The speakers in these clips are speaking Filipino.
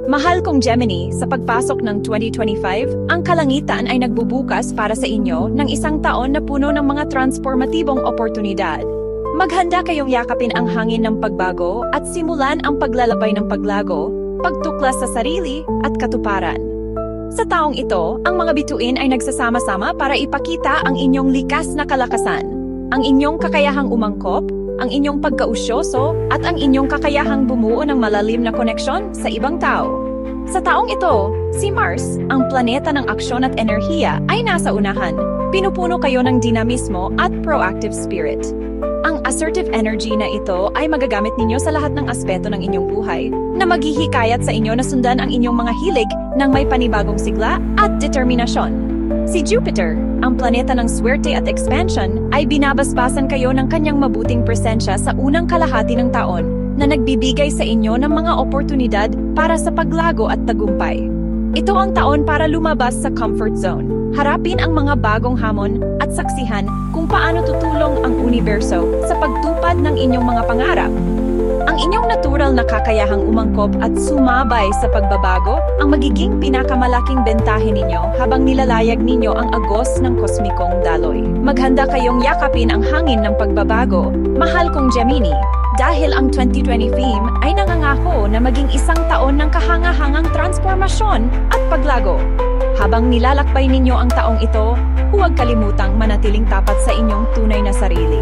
Mahal kong Gemini, sa pagpasok ng 2025, ang kalangitan ay nagbubukas para sa inyo ng isang taon na puno ng mga transformatibong oportunidad. Maghanda kayong yakapin ang hangin ng pagbago at simulan ang paglalabay ng paglago, pagtuklas sa sarili at katuparan. Sa taong ito, ang mga bituin ay nagsasama-sama para ipakita ang inyong likas na kalakasan, ang inyong kakayahang umangkop, ang inyong pagkausyoso, at ang inyong kakayahang bumuo ng malalim na koneksyon sa ibang tao. Sa taong ito, si Mars, ang planeta ng aksyon at enerhiya, ay nasa unahan. Pinupuno kayo ng dinamismo at proactive spirit. Ang assertive energy na ito ay magagamit ninyo sa lahat ng aspeto ng inyong buhay, na maghihikayat sa inyo na sundan ang inyong mga hilig ng may panibagong sigla at determinasyon. Si Jupiter, ang planeta ng swerte at expansion, ay binabasbasan kayo ng kanyang mabuting presensya sa unang kalahati ng taon na nagbibigay sa inyo ng mga oportunidad para sa paglago at tagumpay. Ito ang taon para lumabas sa comfort zone, harapin ang mga bagong hamon at saksihan kung paano tutulong ang universo sa pagtupad ng inyong mga pangarap. Ang inyong natural na kakayahang umangkop at sumabay sa pagbabago ang magiging pinakamalaking bentahe ninyo habang nilalayag ninyo ang agos ng kosmikong daloy. Maghanda kayong yakapin ang hangin ng pagbabago, mahal kong Gemini, dahil ang 2020 theme ay nangangako na maging isang taon ng kahangahangang transformasyon at paglago. Habang nilalakbay ninyo ang taong ito, huwag kalimutang manatiling tapat sa inyong tunay na sarili.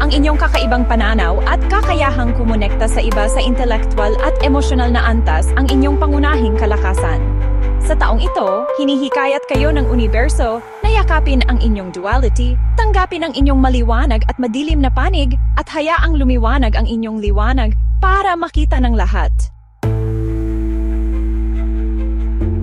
Ang inyong kakaibang pananaw at kakayahang kumonekta sa iba sa intelektual at emosyonal na antas ang inyong pangunahing kalakasan. Sa taong ito, hinihikayat kayo ng universo na yakapin ang inyong duality, tanggapin ang inyong maliwanag at madilim na panig, at hayaang lumiwanag ang inyong liwanag para makita ng lahat.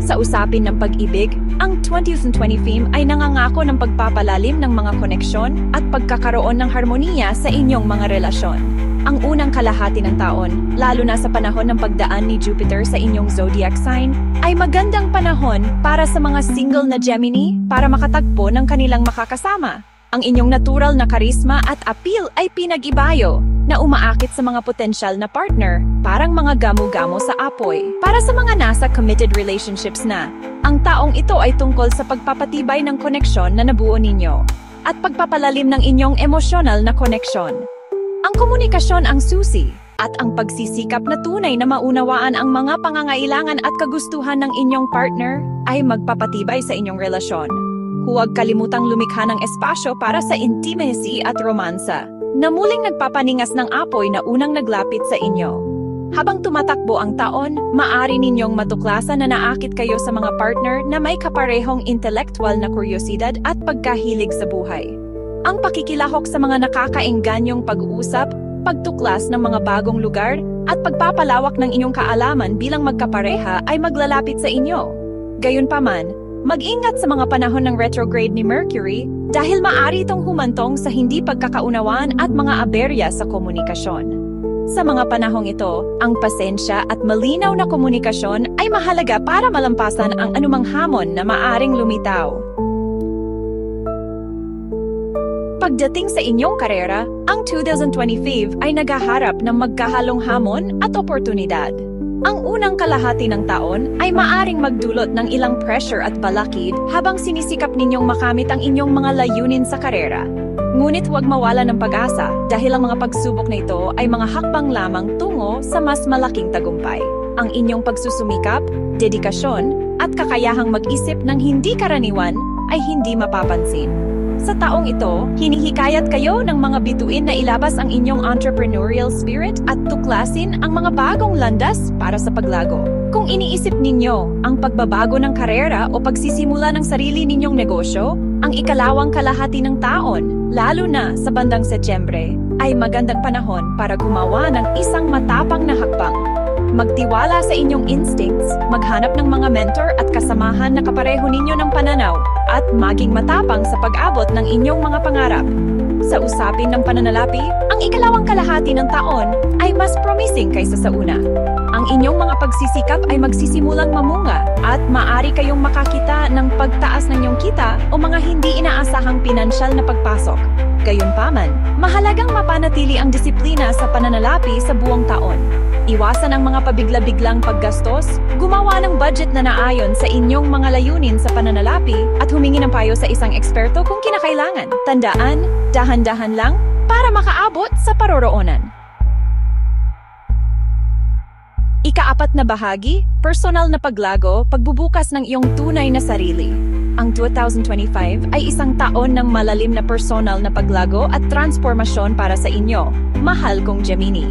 Sa usapin ng pag-ibig, ang 2020 theme ay nangangako ng pagpapalalim ng mga koneksyon at pagkakaroon ng harmoniya sa inyong mga relasyon. Ang unang kalahati ng taon, lalo na sa panahon ng pagdaan ni Jupiter sa inyong zodiac sign, ay magandang panahon para sa mga single na Gemini para makatagpo ng kanilang makakasama. Ang inyong natural na karisma at appeal ay pinag-ibayo na umaakit sa mga potensyal na partner, parang mga gamo-gamo sa apoy. Para sa mga nasa committed relationships na, ang taong ito ay tungkol sa pagpapatibay ng koneksyon na nabuo ninyo at pagpapalalim ng inyong emosyonal na koneksyon. Ang komunikasyon ang susi, at ang pagsisikap na tunay na maunawaan ang mga pangangailangan at kagustuhan ng inyong partner ay magpapatibay sa inyong relasyon. Huwag kalimutang lumikha ng espasyo para sa intimacy at romansa, na muling nagpapaningas ng apoy na unang naglapit sa inyo. Habang tumatakbo ang taon, maaari ninyong matuklasan na naakit kayo sa mga partner na may kaparehong intelektual na kuryosidad at pagkahilig sa buhay. Ang pakikilahok sa mga nakakaengganyong pag-uusap, pagtuklas ng mga bagong lugar, at pagpapalawak ng inyong kaalaman bilang magkapareha ay maglalapit sa inyo. Gayunpaman, mag-ingat sa mga panahon ng retrograde ni Mercury dahil maaari itong humantong sa hindi pagkakaunawaan at mga aberya sa komunikasyon. Sa mga panahong ito, ang pasensya at malinaw na komunikasyon ay mahalaga para malampasan ang anumang hamon na maaring lumitaw. Pagdating sa inyong karera, ang 2025 ay naghaharap ng magkahalong hamon at oportunidad. Ang unang kalahati ng taon ay maaring magdulot ng ilang pressure at balakid habang sinisikap ninyong makamit ang inyong mga layunin sa karera. Ngunit huwag mawala ng pag-asa dahil ang mga pagsubok na ito ay mga hakbang lamang tungo sa mas malaking tagumpay. Ang inyong pagsusumikap, dedikasyon, at kakayahang mag-isip ng hindi karaniwan ay hindi mapapansin. Sa taong ito, hinihikayat kayo ng mga bituin na ilabas ang inyong entrepreneurial spirit at tuklasin ang mga bagong landas para sa paglago. Kung iniisip ninyo ang pagbabago ng karera o pagsisimula ng sarili ninyong negosyo, ang ikalawang kalahati ng taon, lalo na sa bandang Setyembre, ay magandang panahon para gumawa ng isang matapang na hakbang. Magtiwala sa inyong instincts, maghanap ng mga mentor at kasamahan na kapareho ninyo ng pananaw, at maging matapang sa pag-abot ng inyong mga pangarap. Sa usapin ng pananalapi, ang ikalawang kalahati ng taon ay mas promising kaysa sa una. Ang inyong mga pagsisikap ay magsisimulang mamunga at maaari kayong makakita ng pagtaas ng inyong kita o mga hindi inaasahang pinansyal na pagpasok. Gayunpaman, mahalagang mapanatili ang disiplina sa pananalapi sa buong taon. Iwasan ang mga pabigla-biglang paggastos, gumawa ng budget na naayon sa inyong mga layunin sa pananalapi, at humingi ng payo sa isang eksperto kung kinakailangan. Tandaan, dahan-dahan lang para makaabot sa paroroonan. Ika-4 na bahagi, personal na paglago, pagbubukas ng iyong tunay na sarili. Ang 2025 ay isang taon ng malalim na personal na paglago at transformasyon para sa inyo, mahal kong Gemini.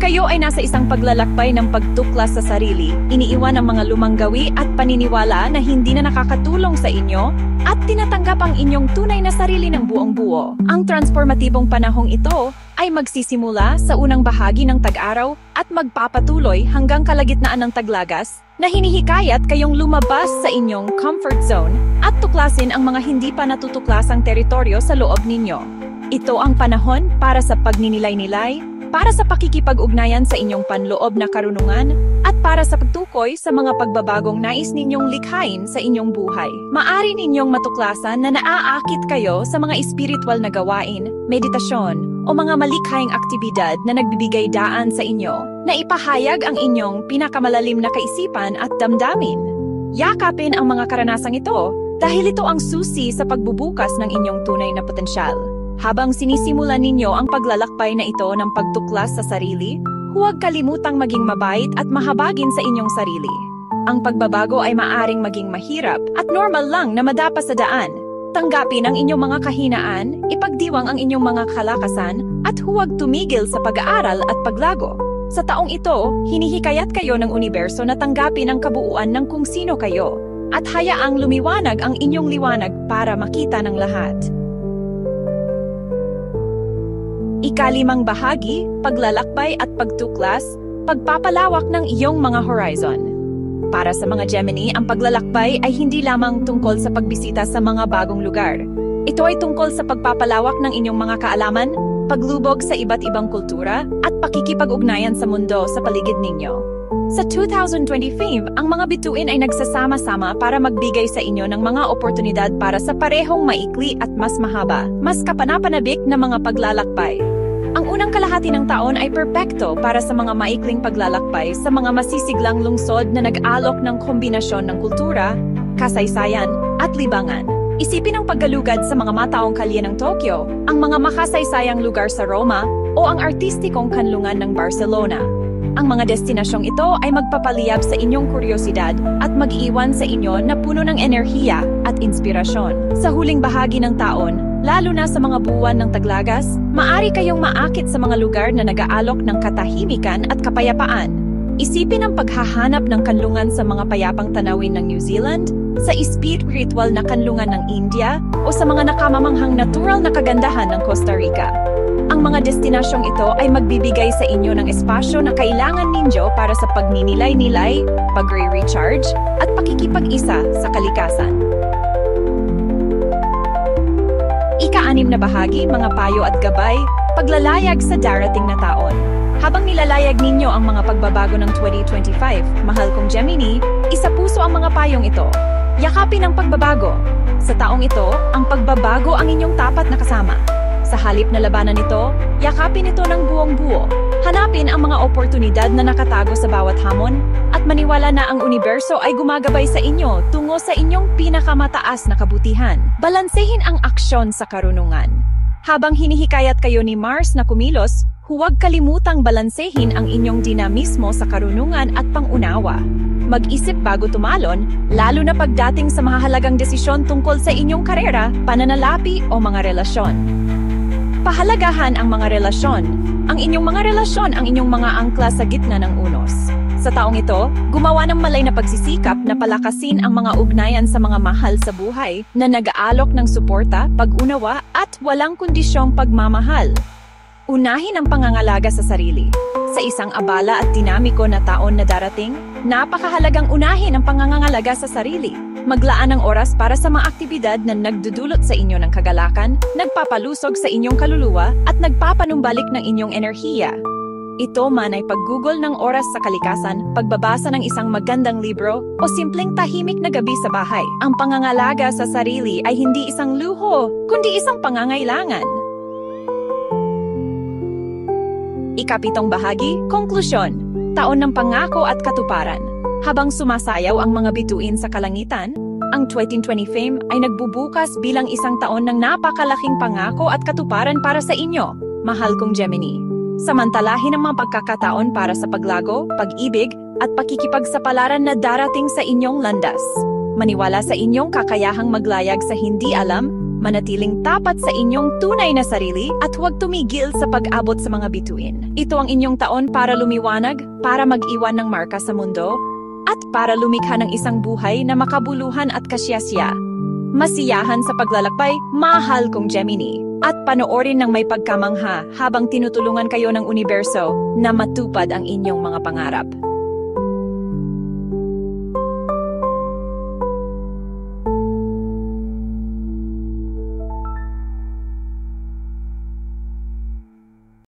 Kayo ay nasa isang paglalakbay ng pagtuklas sa sarili, iniiwan ang mga lumang gawi at paniniwala na hindi na nakakatulong sa inyo, at tinatanggap ang inyong tunay na sarili ng buong buo. Ang transformatibong panahong ito ay magsisimula sa unang bahagi ng tag-araw at magpapatuloy hanggang kalagitnaan ng taglagas, na hinihikayat kayong lumabas sa inyong comfort zone at tuklasin ang mga hindi pa natutuklasang teritoryo sa loob ninyo. Ito ang panahon para sa pagninilay-nilay, para sa pakikipag-ugnayan sa inyong panloob na karunungan, at para sa pagtukoy sa mga pagbabagong nais ninyong likhain sa inyong buhay. Maari ninyong matuklasan na naaakit kayo sa mga espiritual na gawain, meditasyon, o mga malikhaing aktibidad na nagbibigay daan sa inyo, na ipahayag ang inyong pinakamalalim na kaisipan at damdamin. Yakapin ang mga karanasang ito dahil ito ang susi sa pagbubukas ng inyong tunay na potensyal. Habang sinisimulan ninyo ang paglalakbay na ito ng pagtuklas sa sarili, huwag kalimutang maging mabait at mahabagin sa inyong sarili. Ang pagbabago ay maaring maging mahirap at normal lang na madapa sa daan. Tanggapin ang inyong mga kahinaan, ipagdiwang ang inyong mga kalakasan, at huwag tumigil sa pag-aaral at paglago. Sa taong ito, hinihikayat kayo ng universo na tanggapin ang kabuuan ng kung sino kayo, at hayaang lumiwanag ang inyong liwanag para makita ng lahat. Ika-5 bahagi, paglalakbay at pagtuklas, pagpapalawak ng iyong mga horizon. Para sa mga Gemini, ang paglalakbay ay hindi lamang tungkol sa pagbisita sa mga bagong lugar. Ito ay tungkol sa pagpapalawak ng inyong mga kaalaman, paglubog sa iba't ibang kultura, at pakikipag-ugnayan sa mundo sa paligid ninyo. Sa 2025, ang mga bituin ay nagsasama-sama para magbigay sa inyo ng mga oportunidad para sa parehong maikli at mas mahaba, mas kapanapanabik na mga paglalakbay. Ang unang kalahati ng taon ay perpekto para sa mga maikling paglalakbay sa mga masisiglang lungsod na nag-alok ng kombinasyon ng kultura, kasaysayan, at libangan. Isipin ang paggalugad sa mga mataong kalye ng Tokyo, ang mga makasaysayang lugar sa Roma, o ang artistikong kanlungan ng Barcelona. Ang mga destinasyong ito ay magpapaliyab sa inyong kuryosidad at mag-iwan sa inyo na puno ng enerhiya at inspirasyon. Sa huling bahagi ng taon, lalo na sa mga buwan ng taglagas, maari kayong maakit sa mga lugar na nag-aalok ng katahimikan at kapayapaan. Isipin ang paghahanap ng kanlungan sa mga payapang tanawin ng New Zealand, sa spiritual na kanlungan ng India, o sa mga nakamamanghang natural na kagandahan ng Costa Rica. Ang mga destinasyong ito ay magbibigay sa inyo ng espasyo na kailangan ninyo para sa pagninilay-nilay, pagre-recharge, at pakikipag-isa sa kalikasan. Ika-6 na bahagi, mga payo at gabay, paglalayag sa darating na taon. Habang nilalayag ninyo ang mga pagbabago ng 2025, mahal kong Gemini, isa-puso ang mga payong ito. Yakapin ang pagbabago. Sa taong ito, ang pagbabago ang inyong tapat na kasama. Sa halip na labanan ito, yakapin ito ng buong buo. Hanapin ang mga oportunidad na nakatago sa bawat hamon, at maniwala na ang universo ay gumagabay sa inyo tungo sa inyong pinakamataas na kabutihan. Balansehin ang aksyon sa karunungan. Habang hinihikayat kayo ni Mars na kumilos, huwag kalimutang balansehin ang inyong dinamismo sa karunungan at pangunawa. Mag-isip bago tumalon, lalo na pagdating sa mahahalagang desisyon tungkol sa inyong karera, pananalapi o mga relasyon. Pahalagahan ang mga relasyon. Ang inyong mga relasyon ang inyong mga angkla sa gitna ng unos. Sa taong ito, gumawa ng malay na pagsisikap na palakasin ang mga ugnayan sa mga mahal sa buhay na nag-aalok ng suporta, pag-unawa at walang kondisyong pagmamahal. Unahin ang pangangalaga sa sarili. Sa isang abala at dinamiko na taon na darating, napakahalagang unahin ang pangangalaga sa sarili. Maglaan ng oras para sa mga aktibidad na nagdudulot sa inyo ng kagalakan, nagpapalusog sa inyong kaluluwa at nagpapanumbalik ng inyong enerhiya. Ito man ay paggugol ng oras sa kalikasan, pagbabasa ng isang magandang libro, o simpleng tahimik na gabi sa bahay. Ang pangangalaga sa sarili ay hindi isang luho, kundi isang pangangailangan. Ikapitong bahagi, konklusyon. Taon ng pangako at katuparan. Habang sumasayaw ang mga bituin sa kalangitan, ang 2025 ay nagbubukas bilang isang taon ng napakalaking pangako at katuparan para sa inyo, mahal kong Gemini. Samantalahin ang mga pagkakataon para sa paglago, pag-ibig, at pakikipagsapalaran na darating sa inyong landas. Maniwala sa inyong kakayahang maglayag sa hindi alam, manatiling tapat sa inyong tunay na sarili at huwag tumigil sa pag-abot sa mga bituin. Ito ang inyong taon para lumiwanag, para mag-iwan ng marka sa mundo, at para lumikha ng isang buhay na makabuluhan at kasyasya. Masiyahan sa paglalakbay, mahal kong Gemini, at panoorin ng may pagkamangha habang tinutulungan kayo ng universo na matupad ang inyong mga pangarap.